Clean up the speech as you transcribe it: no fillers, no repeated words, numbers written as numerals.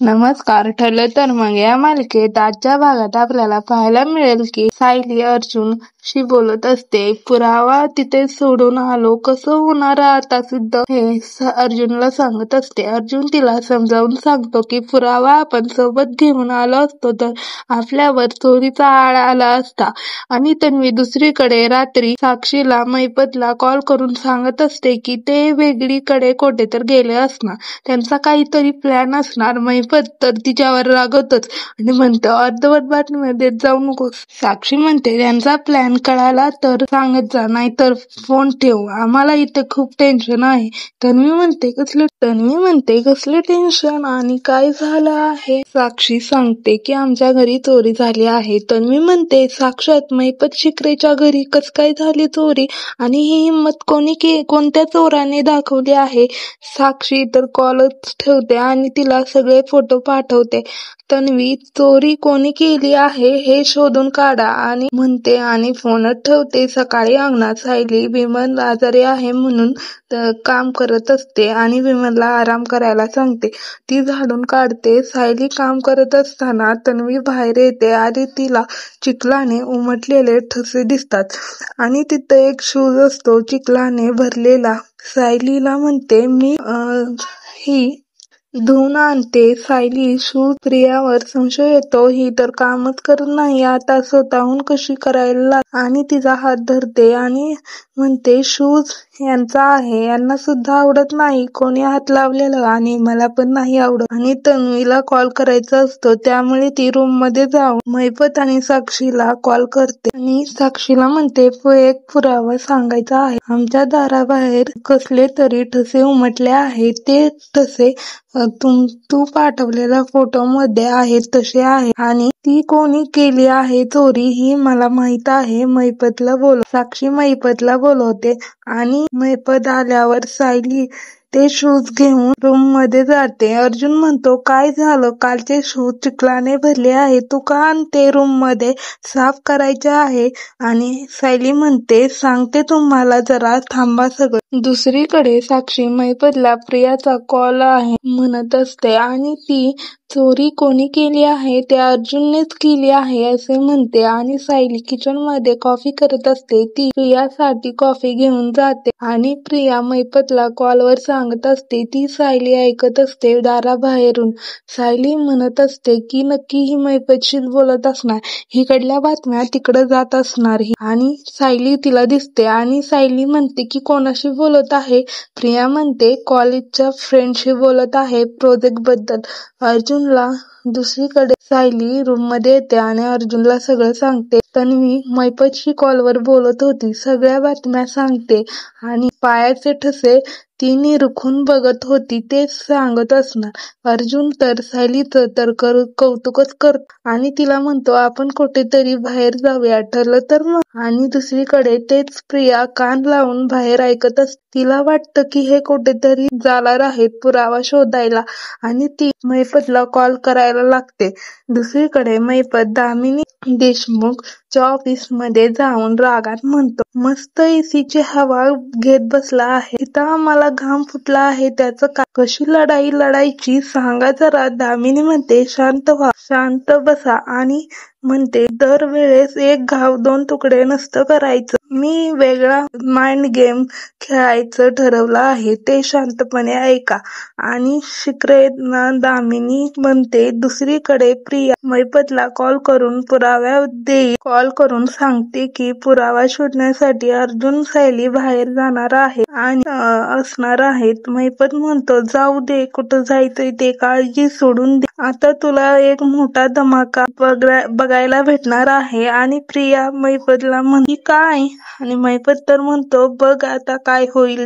नमस्कार. ठरलं तर मग या मालिकेत आजच्या भागात आपल्याला पाहायला मिळेल की सायली अर्जुनशी बोलत असते. पुरावा तिथे सोडून आलो, कसं होणार आता सिद्ध, हे अर्जुनला सांगत असते. अर्जुन तिला समजावून सांगतो की पुरावा आपण सोबत घेऊन आलो असतो तर आपल्यावर चोरीचा आळ आला असता. आणि तन्वी दुसरीकडे रात्री साक्षीला महिपतला कॉल करून सांगत असते की ते वेगळीकडे कुठे तर गेले असणार, त्यांचा काहीतरी प्लॅन असणार. महिपत तर तिच्यावर रागवतच आणि म्हणतो अर्धवट बातम्या देत जाऊ नकोस. साक्षी म्हणते त्यांचा प्लॅन कळाला तर सांगत जा, नाहीतर फोन ठेव, आम्हाला इथे खूप टेन्शन आहे. तन्वी म्हणते कसले टेन्शन आणि काय झालं आहे. साक्षी सांगते की आमच्या घरी चोरी झाली आहे. तन्वी म्हणते साक्षात महिपत शिकरेच्या घरी कस काय झाली चोरी आणि ही हिंमत कोणत्या चोराने दाखवली आहे. साक्षी तर कॉलच ठेवते आणि तिला सगळे फोटो पाठवते. तन्वी चोरी कोणी केली आहे हे शोधून काढा आणि म्हणते आणि फोनच ठेवते. सकाळी अंगणात सायली विमल आजारी आहे म्हणून काम करत असते आणि विमलला आराम करायला सांगते. ती झाडून काढते. सायली काम करत असताना तन्वी बाहेर येते आणि तिला चिखलाने उमटलेले ठसे दिसतात आणि तिथे एक शूज असतो चिखलाने भरलेला. सायलीला म्हणते मी ही धुवून आणते. सायली शूज प्रियावर संशय येतो, ही तर कामच करत नाही, आता स्वतःहून कशी करायला आणि तिचा हात धरते आणि म्हणते शूज यांचा आहे, यांना सुद्धा आवडत नाही कोणी हात लावलेलं आणि मला पण नाही आवडत. आणि तन्वीला कॉल करायचा असतो त्यामुळे ती रूम मध्ये जाऊन महिपत आणि साक्षीला कॉल करते आणि साक्षीला म्हणते एक पुरावा सांगायचा आहे. आमच्या दाराबाहेर कसले तरी ठसे उमटले आहेत, ते ठसे तू पाठवलेल्या फोटो मध्ये आहेत तसे आहे आणि ती कोणी केली आहे चोरी ही मला माहित आहे. साक्षी महिपतला बोलवते आणि महिपत आल्यावर सायली ते शूज घेऊन रूम मध्ये जाते. अर्जुन म्हणतो काय झालं, कालचे शूज चिखलाने भरले आहे, तू का आणते रूम मध्ये, साफ करायचे आहे. आणि सायली म्हणते सांगते तुम्हाला, जरा थांबा सगळं. दुसरीकडे साक्षी महिपतला प्रियाचा कॉल आहे म्हणत असते आणि ती चोरी कोणी केली आहे ते अर्जुननेच केली आहे असे म्हणते. आणि सायली किचन मध्ये कॉफी करत असते. ती प्रियासाठी कॉफी घेऊन जाते आणि प्रिया महिपतला कॉलवर सांगत असते. ती सायली ऐकत असते दाराबाहेरून. सायली म्हणत असते की नक्की ही महिपतशीच बोलत असणार, हिकडल्या बातम्या तिकडे जात असणार ही. आणि सायली तिला दिसते आणि सायली म्हणते की कोणाशी बोलत आहे. प्रिया म्हणते कॉलेजच्या फ्रेंडशी बोलत आहे प्रोजेक्ट बद्दल. अर्जुनला दुसरीकडे सायली रूम मध्ये येते आणि अर्जुनला सगळं सांगते. तन्वी महिपतशी कॉलवर बोलत होती, सगळ्या बातम्या सांगते आणि पायाचे ठसे ती निरखून बघत होती ते सांगत असणार. अर्जुन तर सायलीचं तर कौतुकच करतो आणि तिला म्हणतो आपण कुठेतरी बाहेर जाऊया, ठरलं तर मग. आणि दुसरीकडे तेच प्रिया कान लावून बाहेर ऐकत असते. तिला वाटतं की हे कुठेतरी जाणार आहेत पुरावा शोधायला आणि ती महिपतला कॉल करायला लागते. दुसरीकडे महिपत दामिनी देशमुखच्या ऑफिस मध्ये जाऊन रागात म्हणतो मस्त एसीची हवा घेत बसला आहे, इथं आम्हाला घाम फुटला आहे, त्याचं काय, कशी लढाई लढायची सांगा जरा. दामिनी म्हणते शांत व्हा, शांत बसा आणि म्हणते दर वेळेस एक घाव दोन तुकडे नसतं करायचं, मी वेगळा माइंड गेम खेळायचं ठरवलं आहे, ते शांतपणे ऐका. आणि शिकरेना दामिनी म्हणते. दुसरीकडे प्रिया महिपतला कॉल करून पुराव्या देई कॉल करून सांगते की पुरावा शोधण्यासाठी अर्जुन सायली बाहेर जाणार आहे आणि असणार आहेत. महिपत म्हणतो जाऊ दे, कुठं जायचंय ते, काळजी सोडून दे, आता तुला एक मोठा धमाका बघायला भेटणार आहे. आणि प्रिया महिपतला म्हणते काय, आणि महिपत तर म्हणतो बघ आता काय होईल.